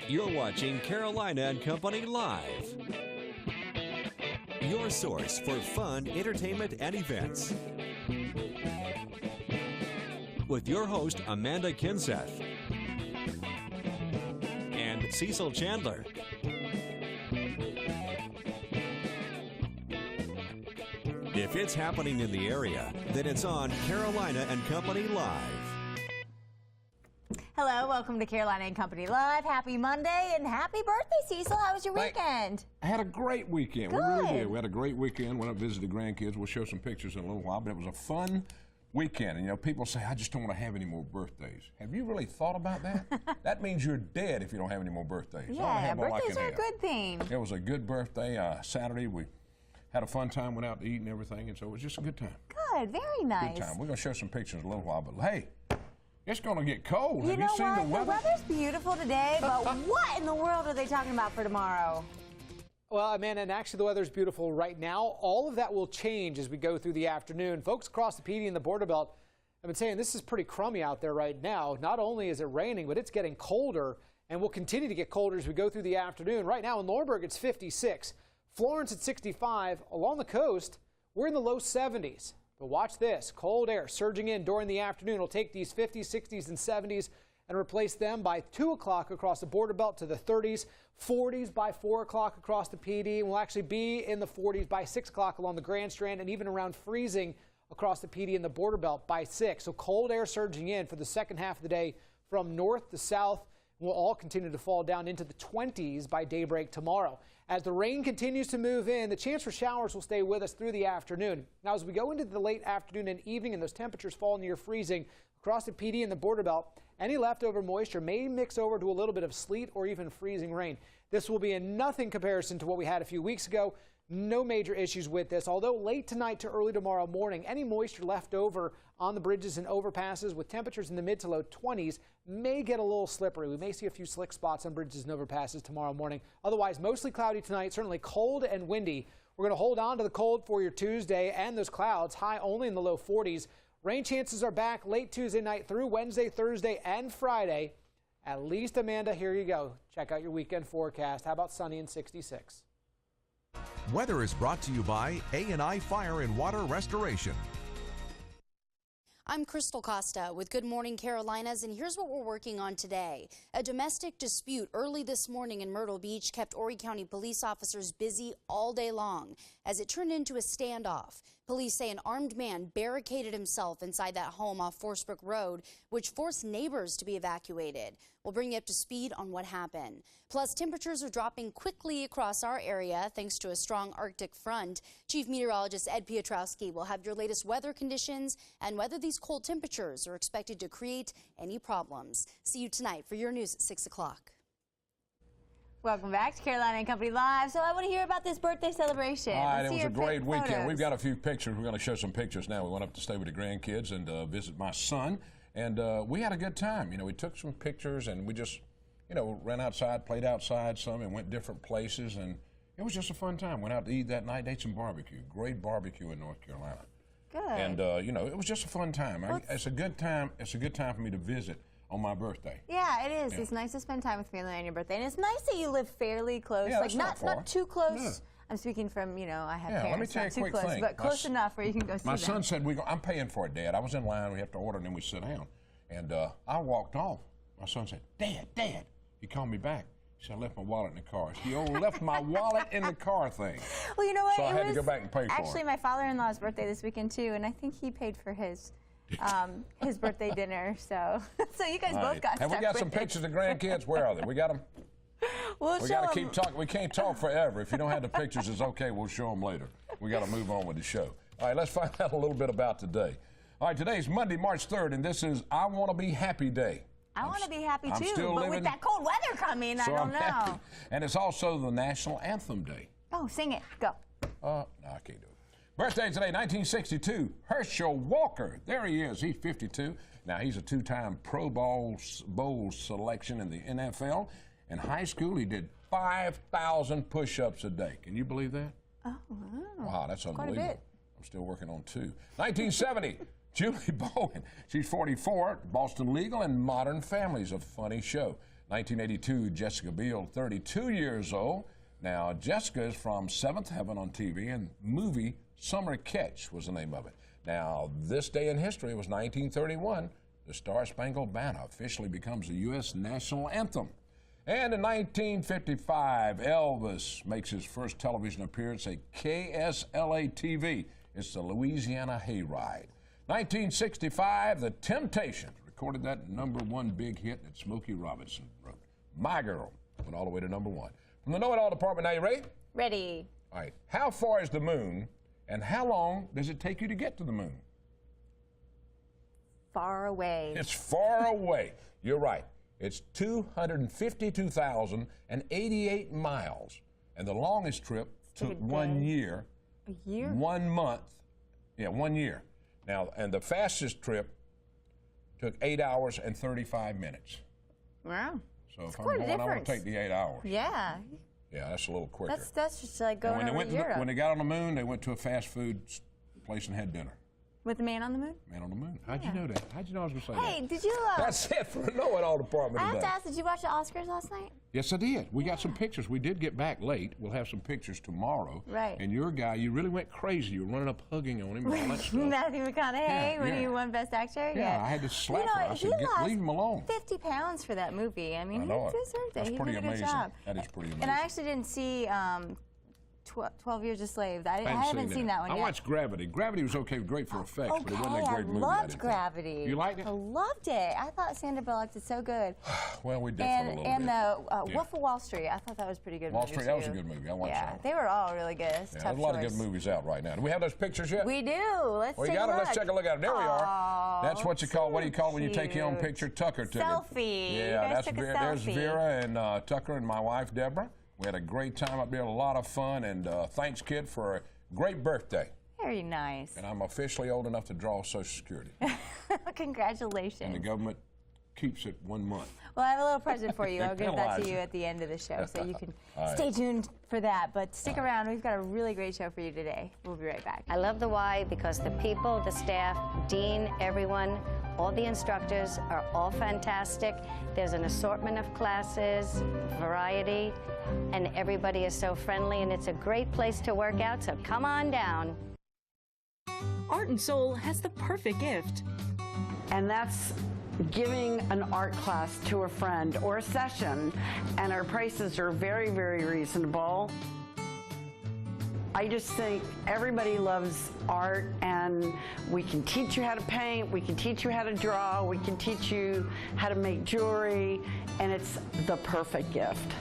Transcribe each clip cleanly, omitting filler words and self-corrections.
You're watching Carolina and Company Live, your source for fun, entertainment, and events. With your host, Amanda Kinseth and Cecil Chandler. If it's happening in the area, then it's on Carolina and Company Live. Hello, welcome to Carolina and Company Live. Happy Monday and happy birthday, Cecil. How was your weekend? I had a great weekend. Good. We really did. We had a great weekend. Went up and visited the grandkids. We'll show some pictures in a little while, but it was a fun weekend. And, you know, people say, I just don't want to have any more birthdays. Have you really thought about that? That means you're dead if you don't have any more birthdays. Yeah, birthdays are a good thing. It was a good birthday. Saturday, we had a fun time, went out to eat and everything, and so it was just a good time. Good, very nice. Good time. We're going to show some pictures in a little while, but hey, it's going to get cold. You Have know you seen what? the weather? The weather's beautiful today, but what in the world are they talking about for tomorrow? Well, Amanda, and actually the weather's beautiful right now. All of that will change as we go through the afternoon. Folks across the PD and the border belt have been saying this is pretty crummy out there right now. Not only is it raining, but it's getting colder and will continue to get colder as we go through the afternoon. Right now in Lornburg, it's 56. Florence at 65. Along the coast, we're in the low 70s. But watch this. Cold air surging in during the afternoon will take these 50s, 60s, and 70s and replace them by 2 o'clock across the border belt to the 30s, 40s by 4 o'clock across the PD, and we'll actually be in the 40s by 6 o'clock along the Grand Strand and even around freezing across the PD and the border belt by 6. So cold air surging in for the second half of the day from north to south. Will all continue to fall down into the 20s by daybreak tomorrow. As the rain continues to move in, the chance for showers will stay with us through the afternoon. Now, as we go into the late afternoon and evening and those temperatures fall near freezing across the PD and the border belt, any leftover moisture may mix over to a little bit of sleet or even freezing rain. This will be in nothing comparison to what we had a few weeks ago. No major issues with this, although late tonight to early tomorrow morning, any moisture left over on the bridges and overpasses with temperatures in the mid to low 20s may get a little slippery. We may see a few slick spots on bridges and overpasses tomorrow morning. Otherwise, mostly cloudy tonight, certainly cold and windy. We're going to hold on to the cold for your Tuesday and those clouds, high only in the low 40s. Rain chances are back late Tuesday night through Wednesday, Thursday, and Friday. At least, Amanda, here you go. Check out your weekend forecast. How about sunny and 66? Weather is brought to you by A&I Fire and Water Restoration. I'm Crystal Costa with Good Morning Carolinas, and here's what we're working on today. A domestic dispute early this morning in Myrtle Beach kept Horry County police officers busy all day long as it turned into a standoff. Police say an armed man barricaded himself inside that home off Forestbrook Road, which forced neighbors to be evacuated. We'll bring you up to speed on what happened. Plus, temperatures are dropping quickly across our area thanks to a strong Arctic front. Chief Meteorologist Ed Piotrowski will have your latest weather conditions and whether these cold temperatures are expected to create any problems. See you tonight for your news at 6 o'clock. Welcome back to Carolina and Company Live. So I want to hear about this birthday celebration. All right, Let's it see was your a great weekend. photos. We've got a few pictures. We're going to show some pictures now. We went up to stay with the grandkids and visit my son, and we had a good time. You know, we took some pictures and we just, you know, ran outside, played outside some, and went different places, and it was just a fun time. Went out to eat that night, ate some barbecue. Great barbecue in North Carolina. Good. And you know, it was just a fun time. It's a good time. It's a good time for me to visit on my birthday. Yeah, it is. Yeah. It's nice to spend time with family on your birthday, and it's nice that you live fairly close. Yeah, like that's not too close. No. I'm speaking from, you know, I have Yeah, let me parents, tell you not a too quick close, thing. but close enough where you can go see My them. son said, I'm paying for it, Dad. I was in line. We have to order, and then we sit down. And I walked off. My son said, Dad. He called me back. He said, I left my wallet in the car. He left my wallet in the car thing. Well, you know what? So I had to go back and pay for it. Actually, my father-in-law's birthday this weekend, too, and I think he paid for his birthday dinner. So you guys both got Have we stuck got with some it. pictures of grandkids? Where are they? We got them? We got to keep talking. We can't talk forever. If you don't have the pictures, it's okay. We'll show them later. We got to move on with the show. All right, let's find out a little bit about today. All right, today's Monday, March 3rd, and this is I Want to Be Happy Day. I want to be happy, I'm too, still but living, with that cold weather coming, I don't know. Happy. And it's also the National Anthem Day. Oh, sing it. Go. No, I can't do it. Birthday today, 1962, Herschel Walker. There he is. He's 52. Now, he's a two-time Pro Bowl selection in the NFL. In high school, he did 5,000 push-ups a day. Can you believe that? Oh, wow. Wow, that's unbelievable. Quite a bit. I'm still working on 2. 1970, Julie Bowen. She's 44, Boston Legal and Modern Families, a funny show. 1982, Jessica Biel, 32 years old. Now, Jessica is from Seventh Heaven on TV, and movie Summer Catch was the name of it. Now, this day in history was 1931. The Star Spangled Banner officially becomes the U.S. national anthem. And in 1955, Elvis makes his first television appearance at KSLA-TV. It's the Louisiana Hayride. 1965, The Temptations recorded that #1 big hit that Smokey Robinson wrote. My Girl went all the way to #1. From the Know-It-All Department, now you ready? Ready. All right. How far is the moon, and how long does it take you to get to the moon? Far away. It's far away. You're right. It's 252,088 miles. And the longest trip took 1 year. A year? 1 month. Yeah, 1 year. Now, and the fastest trip took 8 hours and 35 minutes. Wow. So if I'm quite a going, I want difference. to take the 8 hours. Yeah. Yeah, that's a little quicker. That's just like going And over Europe. when they got on the moon, they went to a fast food place and had dinner. With the man on the moon? Man on the moon. How'd you know that? How'd you know I was going to say that? Hey, did you... That's it for the Know-It-All Department I have today. to ask, did you watch the Oscars last night? Yes, I did. We got some pictures. We did get back late. We'll have some pictures tomorrow. Right. And your guy, you really went crazy. You were running up, hugging on him, and all that stuff. Matthew McConaughey when yeah. he won Best Actor? Yeah, I had to slap You know, her. I said, he lost leave him alone. 50 pounds for that movie. I mean, I know he it. deserved it. That's He pretty did a good amazing. job. That is pretty amazing. And I actually didn't see 12 Years a Slave. I haven't seen that one yet. I watched Gravity. Gravity was okay, great for effects, but it wasn't a great movie. I loved Gravity. You liked it? I loved it. I thought Sandra Bullock did so good. Well, we did for a little bit. And the Wolf of Wall Street. I thought that was a pretty good Wall movie, Street, that was a good movie. I watched that one. They were all really good. It's Yeah, tough there's a lot of choice. good movies out right now. Do we have those pictures yet? We do. Let's Well, take you got a it. look. Let's take a look at them. There we are. Aw, That's what you call, what do you call when you take your own cute. picture? Tucker took it. Selfie. You Yeah, guys that's took a There's selfie. Vera and Tucker and my wife, Deborah. We had a great time up there, a lot of fun, and thanks, kid, for a great birthday. Very nice. And I'm officially old enough to draw Social Security. Congratulations. And the government keeps it 1 month. Well, I have a little present for you. They I'll give that penalize to you you. at the end of the show, so you can All right. stay tuned for that. But stick around. We've got a really great show for you today. We'll be right back. I love the Y because the people, the staff, Dean, everyone, all the instructors are all fantastic. There's an assortment of classes, variety, and everybody is so friendly, and it's a great place to work out, so come on down. Art and Soul has the perfect gift. And that's giving an art class to a friend or a session, and our prices are very, very reasonable. I just think everybody loves art, and we can teach you how to paint, we can teach you how to draw, we can teach you how to make jewelry, and it's the perfect gift.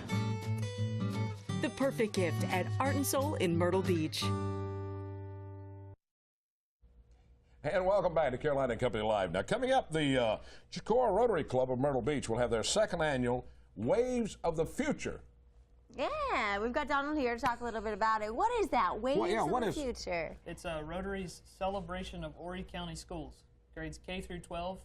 The perfect gift at Art and Soul in Myrtle Beach. And welcome back to Carolina and Company Live. Now, coming up, the Chicora Rotary Club of Myrtle Beach will have their second annual Waves of the Future. Yeah, we've got Donald here to talk a little bit about it. What is that? Waves of the Future. It's Rotary's celebration of Horry County schools. Grades K through 12,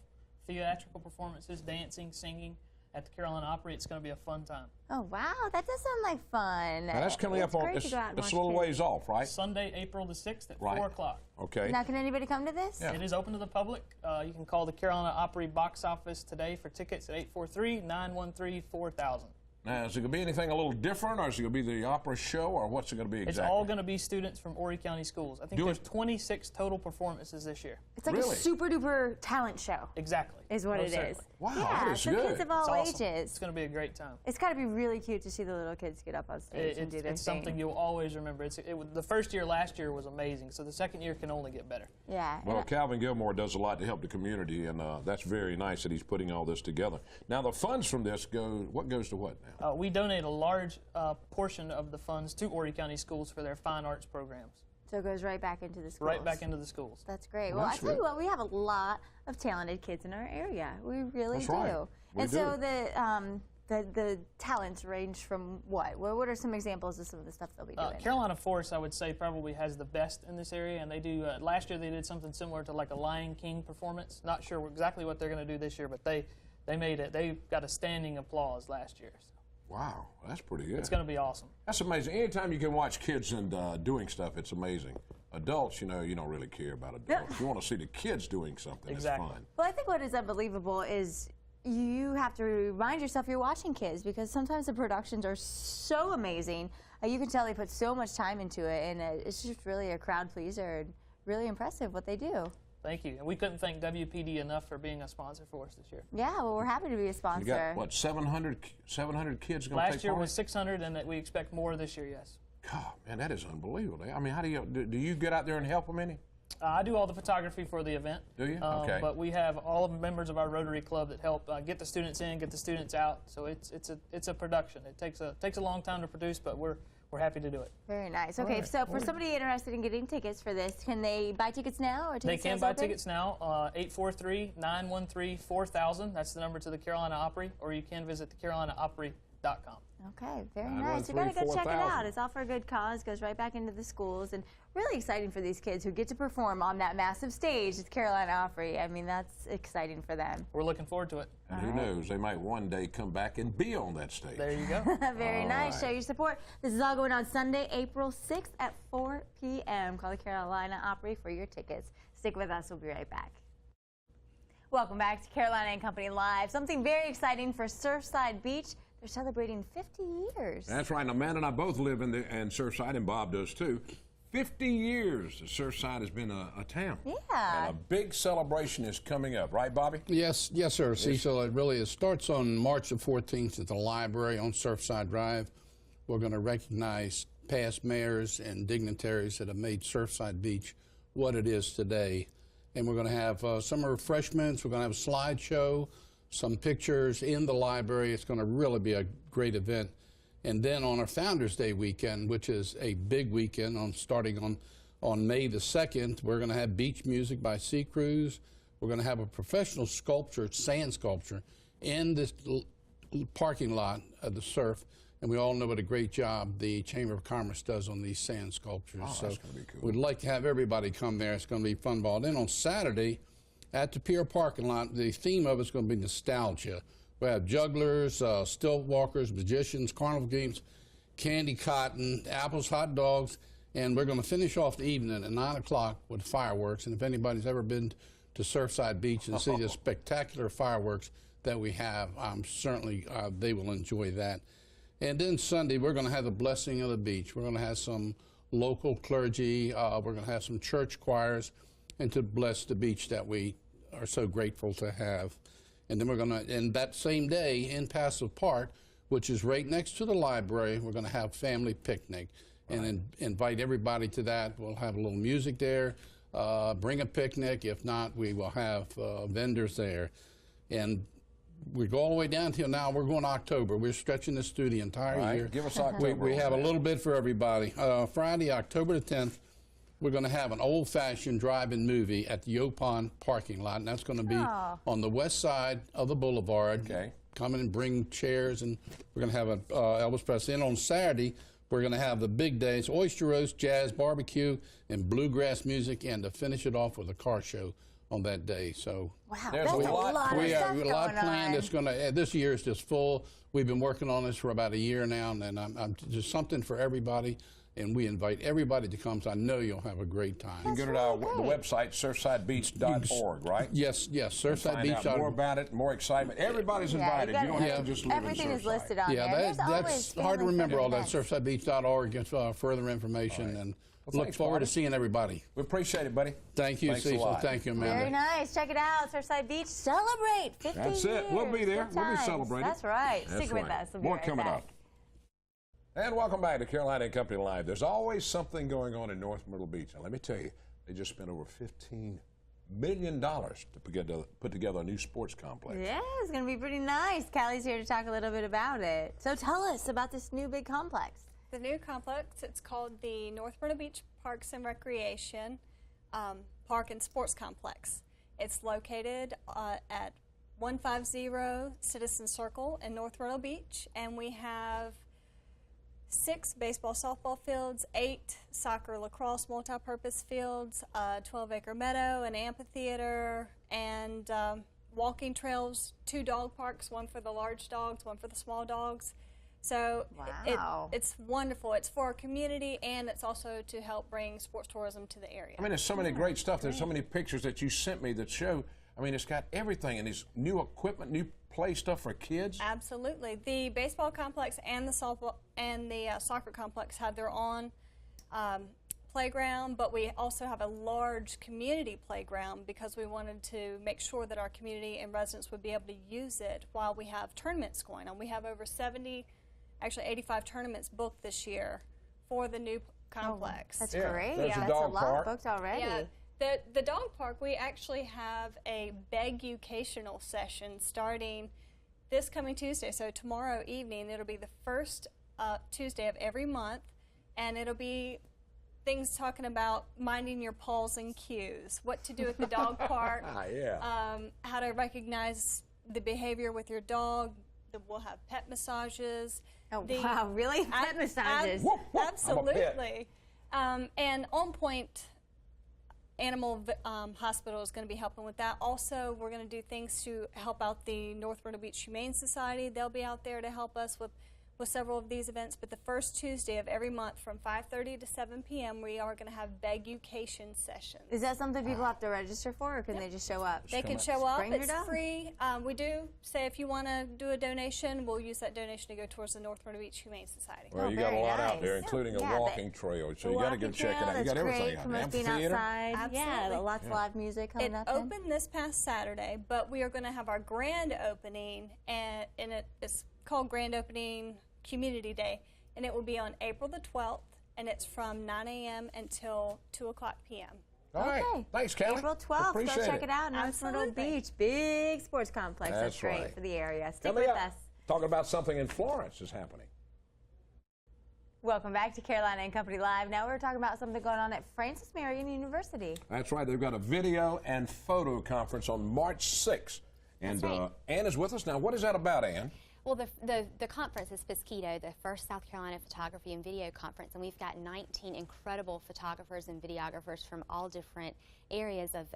theatrical performances, dancing, singing. At the Carolina Opry, it's going to be a fun time. Oh, wow. That does sound like fun. Now, that's coming up on, it's a little ways off, right? Sunday, April the 6th at 4 o'clock. Okay. Now, can anybody come to this? Yeah. It is open to the public. You can call the Carolina Opry box office today for tickets at 843-913-4000. Now, is it going to be anything a little different, or is it going to be the opera show, or what's it going to be exactly? It's all going to be students from Horry County schools. I think there's 26 total performances this year. It's like a super-duper talent show. Exactly. Is what it is. Wow, yeah, that is for good. kids of all It's awesome. ages. It's going to be a great time. It's got to be really cute to see the little kids get up on stage and do their thing. It's something you'll always remember. The first year last year was amazing, so the second year can only get better. Yeah. Well, Calvin Gilmore does a lot to help the community, and that's very nice that he's putting all this together. Now, the funds from this what goes to what now? We donate a large portion of the funds to Horry County schools for their fine arts programs. So it goes right back into the schools. Right back into the schools. That's great. Well, I tell you what, we have a lot of talented kids in our area. We really do. Right. We do. So the talents range from what? What are some examples of some of the stuff they'll be doing? Carolina Force, I would say, probably has the best in this area, and they do. Last year they did something similar to like a Lion King performance. Not sure exactly what they're going to do this year, but they made it. They got a standing applause last year. So. Wow, that's pretty good. It's going to be awesome. That's amazing. Anytime you can watch kids and doing stuff, it's amazing. Adults, you know, you don't really care about adults. You want to see the kids doing something. Exactly. It's fun. Well, I think what is unbelievable is you have to remind yourself you're watching kids, because sometimes the productions are so amazing. You can tell they put so much time into it, and it's just really a crowd pleaser and really impressive what they do. Thank you. And we couldn't thank WPD enough for being a sponsor for us this year. Yeah, well, we're happy to be a sponsor. You got, what, 700 kids going to take part? Last year was 600, and we expect more this year, yes. God, man, that is unbelievable. I mean, how do you get out there and help them any? I do all the photography for the event. Do you? Okay. But we have all of the members of our Rotary Club that help get the students in, get the students out. So it's a production. It takes a long time to produce, but we're happy to do it. Very nice. Okay, right. so for somebody interested in getting tickets for this, can they buy tickets now, or They can buy tickets now. 843-913-4000. That's the number to the Carolina Opry, or you can visit thecarolinaopry.com. Okay, very nice. You gotta go check it out. It's all for a good cause. Goes right back into the schools, and really exciting for these kids who get to perform on that massive stage at Carolina Opry. I mean, that's exciting for them. We're looking forward to it. And who knows, they might one day come back and be on that stage. There you go. Very nice. Show your support. This is all going on Sunday, April 6th at 4 p.m. Call the Carolina Opry for your tickets. Stick with us. We'll be right back. Welcome back to Carolina and Company Live. Something very exciting for Surfside Beach. They're celebrating 50 years. That's right. Now, Amanda and I both live in Surfside, and Bob does too. 50 years Surfside has been a town. Yeah. And a big celebration is coming up, right, Bobby? Yes, sir, Cecil. It starts on March the 14th at the library on Surfside Drive. We're going to recognize past mayors and dignitaries that have made Surfside Beach what it is today. And we're going to have some refreshments. We're going to have a slideshow, some pictures in the library. It's going to really be a great event. And then on our Founders Day weekend, which is a big weekend, starting on May the 2nd, we're going to have beach music by Sea Cruise. We're going to have a professional sculpture, sand sculpture, in this parking lot of the surf. And we all know what a great job the Chamber of Commerce does on these sand sculptures. Oh, so that's going to be cool. We'd like to have everybody come there. It's going to be fun ball. Then on Saturday, at the pier parking lot, the theme of it's going to be nostalgia. We have jugglers, stilt walkers, magicians, carnival games, candy cotton, apples, hot dogs, and we're going to finish off the evening at 9 o'clock with fireworks. And if anybody's ever been to Surfside Beach and see the spectacular fireworks that we have, certainly they will enjoy that. And then Sunday, we're going to have the blessing of the beach. We're going to have some local clergy. We're going to have some church choirs, and to bless the beach that we are so grateful to have. And then we're going to, and that same day in Passive Park, which is right next to the library, we're going to have family picnic and invite everybody to that. We'll have a little music there. Bring a picnic. If not, we will have vendors there. And we go all the way down till now. We're going October. We're stretching this through the entire year. Give us October. We have a little bit for everybody. Friday, October the 10th, we're going to have an old-fashioned drive-in movie at the Yopon parking lot, and that's going to be on the west side of the boulevard. Okay. Come in and bring chairs, and we're going to have an Elvis Presley. And on Saturday, we're going to have the big days, oyster roast, jazz, barbecue, and bluegrass music, and to finish it off with a car show on that day. So wow, that's a lot of stuff going planned. on. It's going to. This year is just full. We've been working on this for about a year now, and I'm just something for everybody. And we invite everybody to come, so I know you'll have a great time. You can go to the website, surfsidebeach.org, right? Yes, Surfside Beach. Find out more about it, more excitement. Everybody's invited. You don't have to just live in Surfside. Everything is listed on there. That's hard to remember all that. Surfsidebeach.org gets further information, and look forward to seeing everybody. We appreciate it, buddy. Thank you, Cecil. Thank you, Amanda. Very nice. Check it out. Surfside Beach. Celebrate 50 That's it. We'll be there. We'll be celebrating. That's right. Stick with us. We'll be more right coming back. up. And welcome back to Carolina and Company Live. There's always something going on in North Myrtle Beach. And let me tell you, they just spent over $15 million to put together a new sports complex. Yeah, it's going to be pretty nice. Callie's here to talk a little bit about it. So tell us about this new big complex. The new complex, it's called the North Myrtle Beach Parks and Recreation Park and Sports Complex. It's located at 150 Citizen Circle in North Myrtle Beach, and we have 6 baseball, softball fields, 8 soccer, lacrosse, multi-purpose fields, a 12-acre meadow, an amphitheater, and walking trails, 2 dog parks, one for the large dogs, one for the small dogs. So it's wonderful. It's for our community, and it's also to help bring sports tourism to the area. I mean, there's so many great stuff. There's so many pictures that you sent me that show I mean, it's got everything, and it's new equipment, new play stuff for kids. Absolutely. The baseball complex and the softball and the soccer complex have their own playground, but we also have a large community playground because we wanted to make sure that our community and residents would be able to use it while we have tournaments going on. We have over 70, actually 85 tournaments booked this year for the new complex. That's great. There's a that's dog a lot park. booked already. Yeah. The dog park, we actually have a beg-ucational session starting this coming Tuesday. So tomorrow evening, it'll be the first Tuesday of every month, and it'll be things talking about minding your paws and cues, what to do at the dog park, how to recognize the behavior with your dog. We'll have pet massages. Oh, wow, really? Pet massages? Absolutely. And On Point Animal Hospital is going to be helping with that. Also, we're going to do things to help out the North Myrtle Beach Humane Society. They'll be out there to help us with several of these events. But the first Tuesday of every month from 5:30 to 7 p.m., we are going to have beg-ucation sessions. Is that something people have to register for, or can they just show up? They can show up. Bring It's your dog? free. We do say if you want to do a donation, we'll use that donation to go towards the North Myrtle Beach Humane Society. Well, you got a lot out there, including a walking trail, so you got to go check it out. You got everything out there. Amphitheater. Absolutely. Yeah, lots of live music coming up. It opened this past Saturday, but we are going to have our grand opening, and it's called Grand Opening Community Day, and it will be on April the 12th, and it's from 9 a.m. until 2 o'clock p.m. All right. Thanks, Kelly. April 12th. Appreciate Go check it. it out. North Myrtle Beach, big sports complex. That's great right. for the area. Stick Coming with up, us. Talking about something in Florence is happening. Welcome back to Carolina and Company Live. Now we're talking about something going on at Francis Marion University. That's right. They've got a video and photo conference on March 6th. And Ann is with us. Now, what is that about, Ann? Well, the conference is FSKIDO, the first South Carolina Photography and Video Conference, and we've got 19 incredible photographers and videographers from all different areas of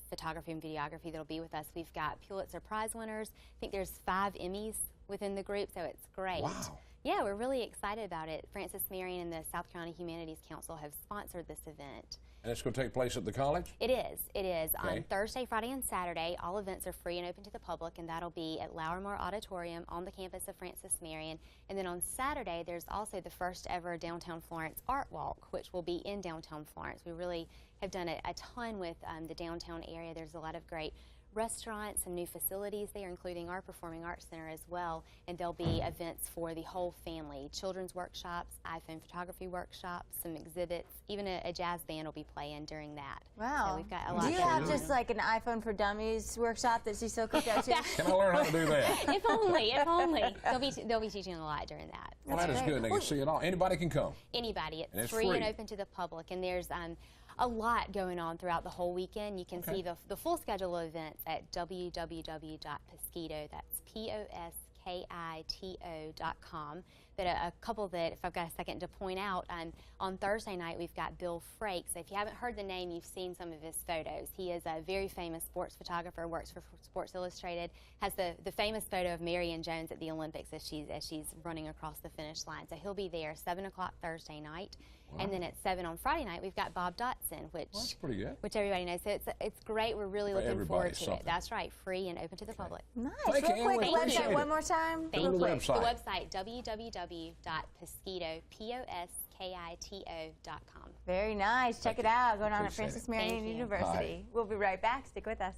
photography and videography that'll be with us. We've got Pulitzer Prize winners. I think there's 5 Emmys within the group, so it's great. Wow. Yeah, we're really excited about it. Francis Marion and the South Carolina Humanities Council have sponsored this event. And it's going to take place at the college? It is. It is. Okay. On Thursday, Friday, and Saturday, all events are free and open to the public, and that'll be at Lowermore Auditorium on the campus of Francis Marion. And then on Saturday, there's also the first ever Downtown Florence Art Walk, which will be in downtown Florence. We really have done a ton with the downtown area. There's a lot of great restaurants and new facilities there, including our Performing Arts Center as well, and there'll be events for the whole family, children's workshops, iPhone photography workshops, some exhibits, even a jazz band will be playing during that. Wow. So we've got a lot. Do you have just like an iPhone for Dummies workshop that Cecil could go to? Can I learn how to do that? If only, if only. They'll be teaching a lot during that. Well, that is good, and they can see it all. Anybody can come. Anybody. And It's free and open to the public, and there's a lot going on throughout the whole weekend. You can see the full schedule of events at www.Pesquito, that's POSKITO.com. But a couple that, if I've got a second to point out, on Thursday night we've got Bill Frakes. If you haven't heard the name, you've seen some of his photos. He is a very famous sports photographer, works for Sports Illustrated, has the famous photo of Marion Jones at the Olympics as she's running across the finish line. So he'll be there 7 o'clock Thursday night. Wow. And then at 7 on Friday night, we've got Bob Dotson, that's pretty good. Which everybody knows. So it's great. We're really looking forward to it. That's right, free and open to the public. Nice. Real quick, the website one more time. Thank you. The website, www.Pesquito.com. Very nice. Check it out. Going on at Francis Marion University. We'll be right back. Stick with us.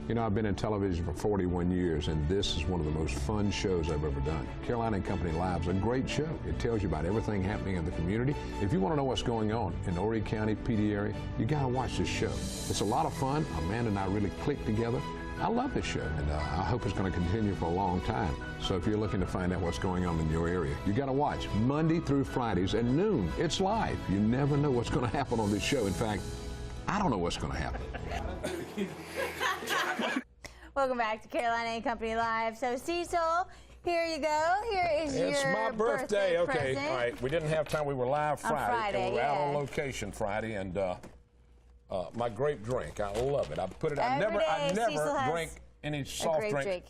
You know, I've been in television for 41 years, and this is one of the most fun shows I've ever done. Carolina and Company Live is a great show. It tells you about everything happening in the community. If you want to know what's going on in the Horry County PD area, you got to watch this show. It's a lot of fun. Amanda and I really click together. I love this show, and I hope it's going to continue for a long time. So if you're looking to find out what's going on in your area, you got to watch Monday through Fridays at noon. It's live. You never know what's going to happen on this show. In fact, I don't know what's going to happen. Welcome back to Carolina and Company Live. So Cecil, here you go. Here is it's your my birthday. Okay, present. all right. We didn't have time. We were live Friday. And we were out on location Friday, and my grape drink. I love it. I put it. I never drink any soft drink.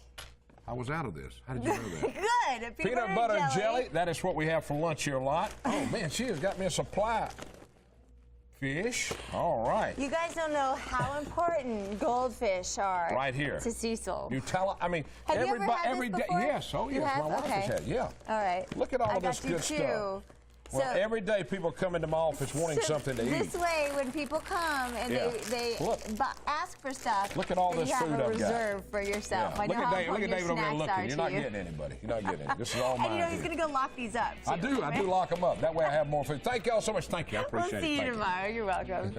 I was out of this. How did you know that? Good. Peanut butter and jelly. That is what we have for lunch here a lot. Oh man, she has got me a supply. Fish. All right. You guys don't know how important goldfish are. Right here. To Cecil. You tell. I mean, have everybody you ever had every this day. before? Yes. Oh, you yes. have? My wife has had. Yeah. All right. Look at all I of this got you good too. stuff. Well, every day people come into my office wanting something to eat. This way, when people come and they ask for stuff, look at all this food I've got. You have a reserve for yourself. Yeah. I know how look at David over there looking. You're not getting anybody. You're not getting it. This is all mine. And you know he's going to go lock these up. I do lock them up. That way I have more food. Thank y'all so much. Thank you. I appreciate it. We'll see you tomorrow. You're welcome.